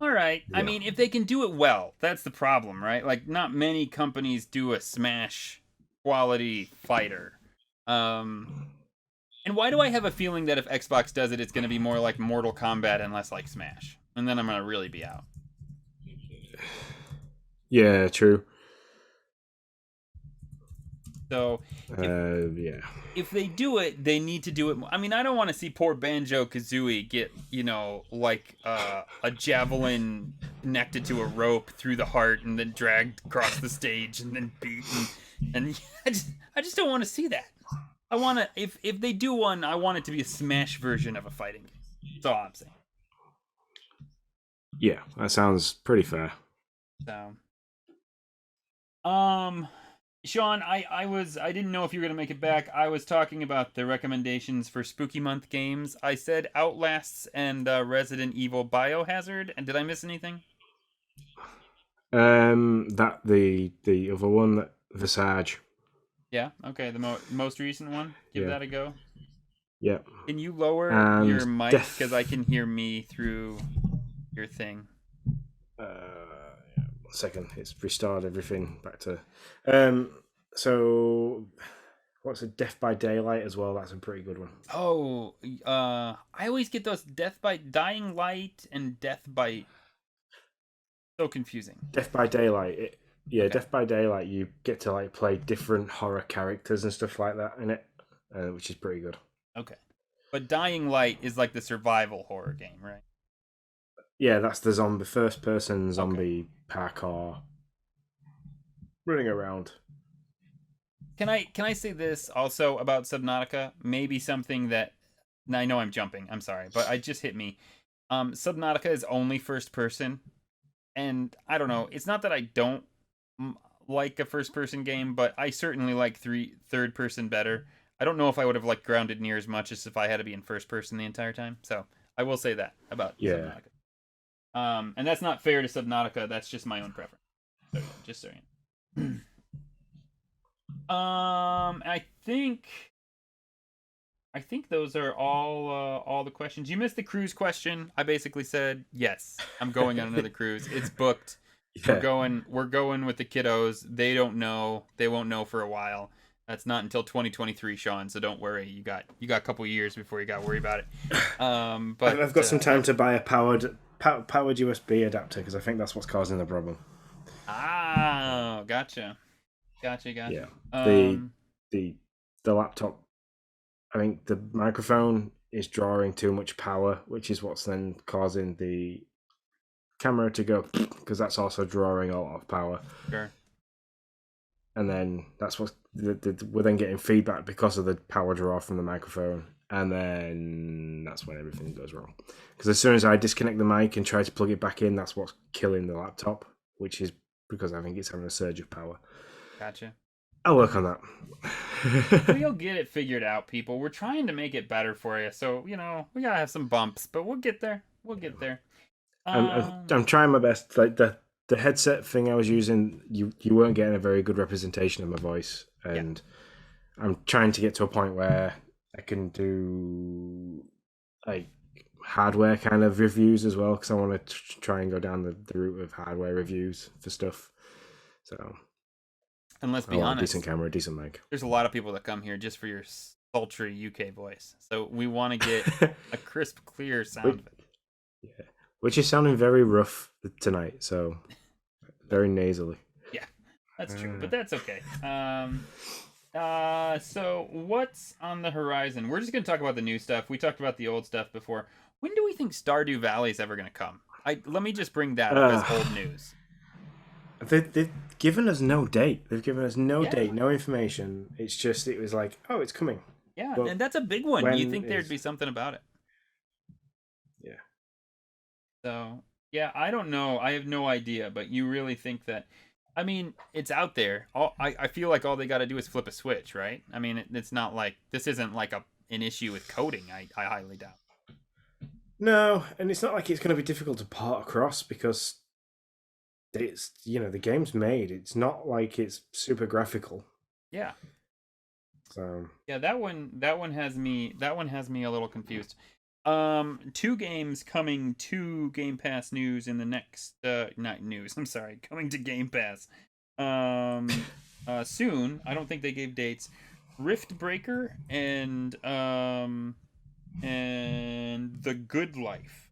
All right. Yeah. I mean, if they can do it well, that's the problem, right? Like, not many companies do a Smash quality fighter. And why do I have a feeling that if Xbox does it, it's going to be more like Mortal Kombat and less like Smash? And then I'm going to really be out. Yeah, true. So, if they do it, they need to do it. I mean, I don't want to see poor Banjo-Kazooie get, like a javelin connected to a rope through the heart and then dragged across the stage and then beaten. And I just don't want to see that. I want to, if they do one, I want it to be a Smash version of a fighting game. That's all I'm saying. Yeah, that sounds pretty fair. So, Sean, I didn't know if you were gonna make it back. I was talking about the recommendations for Spooky Month games. I said Outlasts and Resident Evil Biohazard, and did I miss anything? That the other one, Visage. Yeah. Okay. The most recent one. Give that a go. Yeah. Can you lower your mic because I can hear me through your thing? 1 second. It's restored everything back to. So, what's a Death by Daylight as well? That's a pretty good one. Oh, I always get those Dying Light and Death by. So confusing. Death by Daylight. Okay. Death by Daylight. You get to like play different horror characters and stuff like that in it, which is pretty good. Okay, but Dying Light is like the survival horror game, right? Yeah, that's the first-person zombie parkour, running around. Can I say this also about Subnautica? Maybe something that I know I'm jumping. I'm sorry, but it just hit me. Subnautica is only first person, and I don't know. It's not that I don't like a first person game, but I certainly like third person better. I don't know if I would have liked Grounded near as much as if I had to be in first person the entire time. So I will say that about Yeah. Subnautica. And that's not fair to Subnautica. That's just my own preference. So yeah, just so you know. I think those are all the questions. You missed the cruise question. I basically said yes. I'm going on another cruise. It's booked. Yeah. We're going with the kiddos. They don't know. They won't know for a while. That's not until 2023, Sean. So don't worry. You got a couple years before you got to worry about it. But I've got some time to buy a powered USB adapter because I think that's what's causing the problem. Ah, gotcha. Yeah. The laptop. I think the microphone is drawing too much power, which is what's then causing the camera to go because that's also drawing a lot of power. Sure. And then that's what we're then getting feedback because of the power draw from the microphone, and then that's when everything goes wrong. Because as soon as I disconnect the mic and try to plug it back in, that's what's killing the laptop, which is because I think it's having a surge of power. Gotcha. I'll work on that. We'll get it figured out, people. We're trying to make it better for you, so we gotta have some bumps, but we'll get there. I'm trying my best. Like the headset thing I was using, you weren't getting a very good representation of my voice, and I'm trying to get to a point where I can do like hardware kind of reviews as well, because I want to try and go down the route of hardware reviews for stuff. So, and let's be honest, decent camera, decent mic. There's a lot of people that come here just for your sultry UK voice, so we want to get a crisp, clear sound. Yeah. Which is sounding very rough tonight, so very nasally. Yeah, that's true, but that's okay. So what's on the horizon? We're just gonna talk about the new stuff. We talked about the old stuff before. When do we think Stardew Valley is ever gonna come? Let me just bring that up as old news. They've given us no date. They've given us no date, no information. It's just it was like, oh, it's coming. Yeah, but and that's a big one. You think there'd be something about it? Yeah. So, yeah, I don't know. I have no idea, but you really think that... I mean, it's out there. I feel like all they got to do is flip a switch, right? I mean, it's not like... This isn't like an issue with coding, I highly doubt. No, and it's not like it's going to be difficult to port across because it's, the game's made. It's not like it's super graphical. Yeah. So... Yeah, that one has me a little confused. 2 games coming to Game Pass news in the next not news, I'm sorry, coming to Game Pass soon. I don't think they gave dates. Rift Breaker and The Good Life.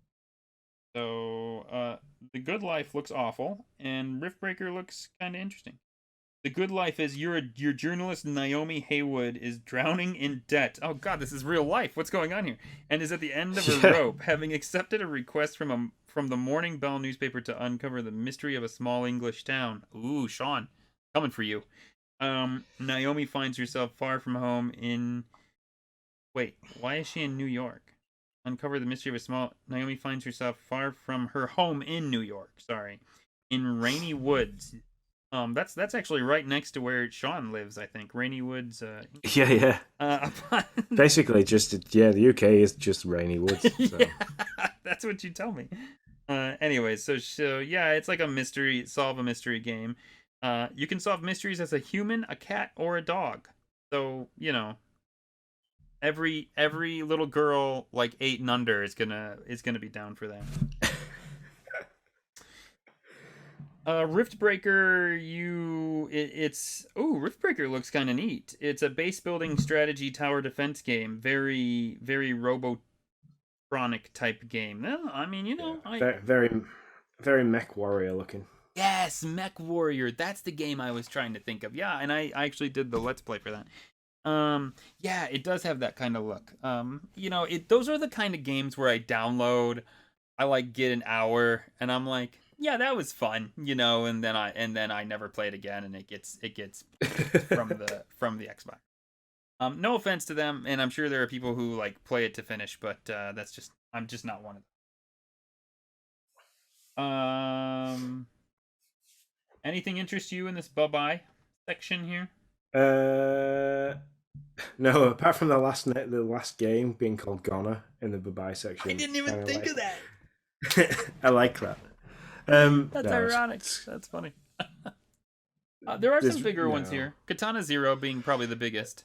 So The Good Life looks awful and Rift Breaker looks kind of interesting. The Good Life is your journalist Naomi Haywood is drowning in debt. Oh God, this is real life. What's going on here? And is at the end of a rope, having accepted a request from the Morning Bell newspaper to uncover the mystery of a small English town. Ooh, Sean, coming for you. Naomi finds herself far from home in... Wait, why is she in New York? Uncover the mystery of a small... Naomi finds herself far from her home in New York. Sorry, in Rainy Woods. That's actually right next to where Sean lives, I think. Rainy Woods. Yeah. Basically, the UK is just Rainy Woods. So. Yeah, that's what you tell me. Anyways, so yeah, it's like solve a mystery game. You can solve mysteries as a human, a cat, or a dog. So every little girl like 8 and under is gonna be down for that. Rift Breaker, Rift Breaker looks kind of neat. It's a base building strategy tower defense game, very very Robotronic type game. Well, I mean, very very Mech Warrior looking. Yes, Mech Warrior. That's the game I was trying to think of. Yeah, and I actually did the Let's Play for that. Yeah, it does have that kind of look. Those are the kind of games where I download, I get an hour, and I'm like, yeah, that was fun, and then I never play it again, and it gets from the Xbox. No offense to them, and I'm sure there are people who play it to finish, but I'm just not one of them. Anything interest you in this bye-bye section here? No, apart from the last game being called Ghana in the bye I section, didn't even kind of think like of that. I like that. That's No, ironic. That's funny. There are some there's bigger ones no. here. Katana Zero being probably the biggest.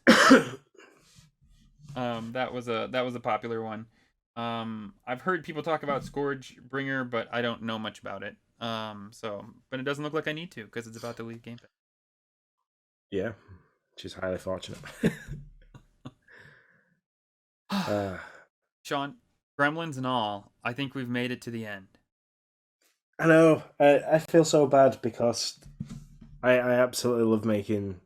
That was a popular one. I've heard people talk about Scourge Bringer, but I don't know much about it. But it doesn't look like I need to because it's about to leave Game Yeah, which is highly fortunate. Pass. uh, Sean, Gremlins and all, I think we've made it to the end. I know. I feel so bad because I absolutely love making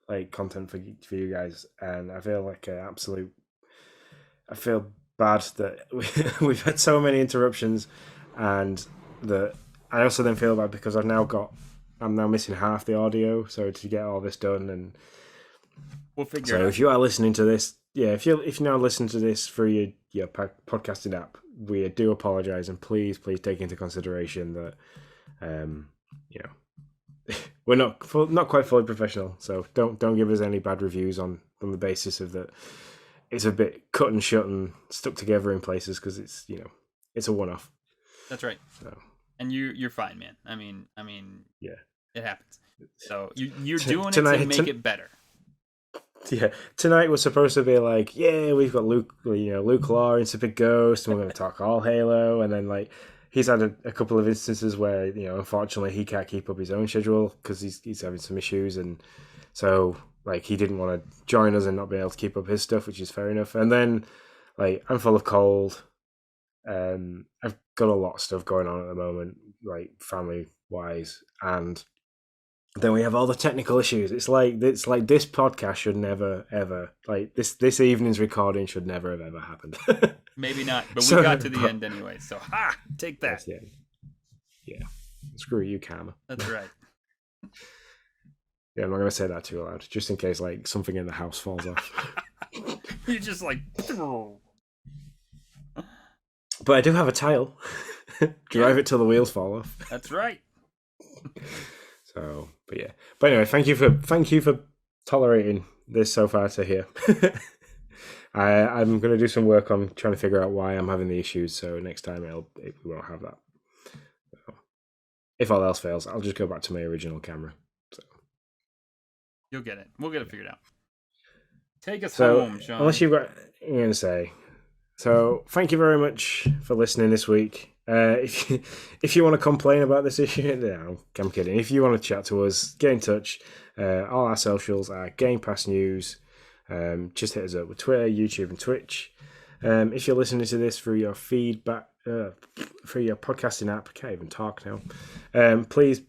like content for you guys, and I feel like an absolute. I feel bad that we've had so many interruptions, and that I also then feel bad because I'm now missing half the audio, so to get all this done, and We'll figure it so out. if you are listening to this, yeah, if you now listen to this through your podcasting app, we do apologize, and please take into consideration that, you know, we're not quite fully professional, so don't give us any bad reviews on the basis of that. It's a bit cut and shut and stuck together in places because it's a one off. That's right. So And you're fine, man. I mean, yeah, it happens. So you're doing it to tonight make it better. yeah, tonight was supposed to be like, yeah, we've got Luke Law into Big Ghost, and we're going to talk all Halo, and then like he's had a couple of instances where unfortunately he can't keep up his own schedule because he's having some issues, and so like he didn't want to join us and not be able to keep up his stuff, which is fair enough. And then like I'm full of cold. I've got a lot of stuff going on at the moment, like family wise, and then we have all the technical issues. It's like this podcast should never ever like this evening's recording should never have ever happened. Maybe not, but we So, got to the but end anyway. So take that. that's the end. Yeah, screw you, Karma. That's right. Yeah, I'm not gonna say that too loud, just in case like something in the house falls off. You're just like, But I do have a tile. Drive it till the wheels fall off. that's right. So, but yeah. But anyway, thank you for tolerating this so far to here. I'm going to do some work on trying to figure out why I'm having the issues. So next time we won't have that. So, if all else fails, I'll just go back to my original camera. So You'll get it. We'll get it figured out. Take us so home, Sean. unless you've got anything to say. So thank you very much for listening this week. If you want to complain about this issue, no, I'm kidding. If you want to chat to us, get in touch. All our socials are Game Pass News. Just hit us up with Twitter, YouTube, and Twitch. If you're listening to this through your feedback, through your podcasting app, I can't even talk now. Please,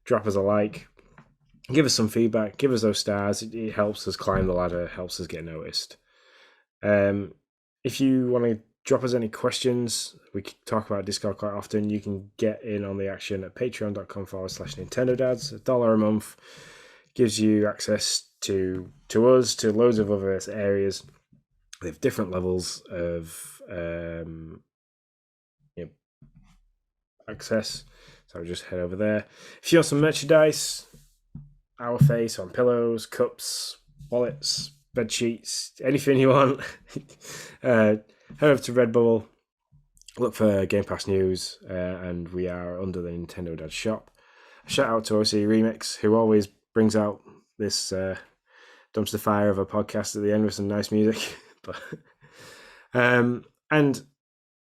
drop us a like, give us some feedback, give us those stars. It helps us climb the ladder, helps us get noticed. If you want to drop us any questions, we talk about Discord quite often. You can get in on the action at patreon.com/Nintendo Dads. $1 a month gives you access to us, to loads of other areas. They have different levels of access. So just head over there. If you want some merchandise, our face on pillows, cups, wallets, bed sheets, anything you want, head over to Redbubble, look for Game Pass News, and we are under the Nintendo Dad shop. Shout out to OC Remix, who always brings out this dumpster fire of a podcast at the end with some nice music. But and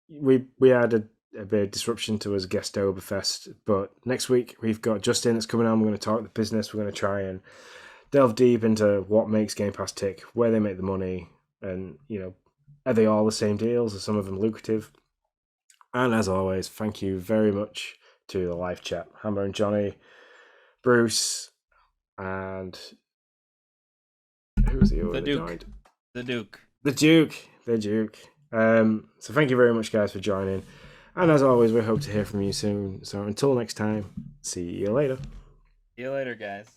we had a bit of disruption to us guest Oktoberfest, but next week we've got Justin that's coming on. We're going to talk the business. We're going to try and delve deep into what makes Game Pass tick, where they make the money, and are they all the same deals? Are some of them lucrative? And as always, thank you very much to the live chat, Hammer and Johnny, Bruce, and who was the other? The Duke. The Duke. So thank you very much, guys, for joining. And as always, we hope to hear from you soon. So until next time, see you later. See you later, guys.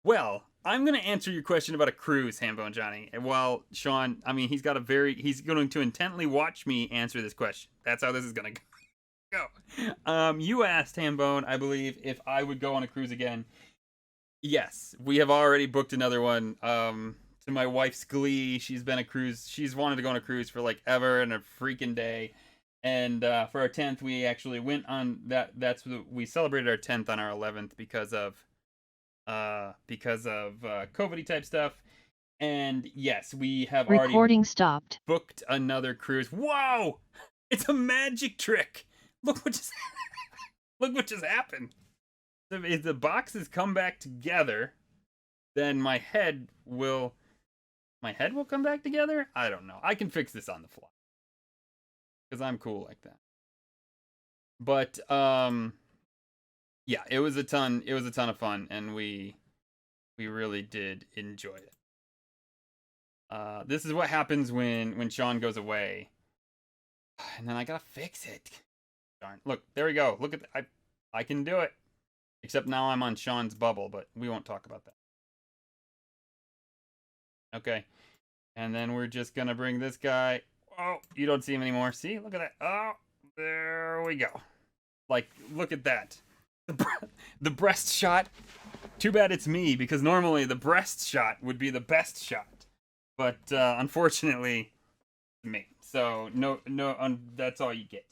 Well, I'm going to answer your question about a cruise, Hambo and Johnny. While Sean, he's going to intently watch me answer this question. That's how this is going to go. You asked Hambone, I believe, if I would go on a cruise again. Yes, we have already booked another one. To my wife's glee, she's wanted to go on a cruise for like ever and a freaking day. And for our 10th, we actually went on that. We celebrated our 10th on our 11th because of COVID type stuff. And yes, we have already Recording stopped. booked another cruise. Whoa! It's a magic trick. Look what just look what just happened. If the boxes come back together, then my head will come back together? I don't know. I can fix this on the fly. Cuz I'm cool like that. But yeah, it was a ton of fun, and we really did enjoy it. This is what happens when Sean goes away. And then I got to fix it. Darn. Look, there we go. Look at I can do it. Except now I'm on Sean's bubble, but we won't talk about that. Okay. And then we're just going to bring this guy. Oh, you don't see him anymore. See? Look at that. Oh, there we go. Like, look at that. The breast shot. Too bad it's me, because normally the breast shot would be the best shot. But unfortunately, me. So, no, that's all you get.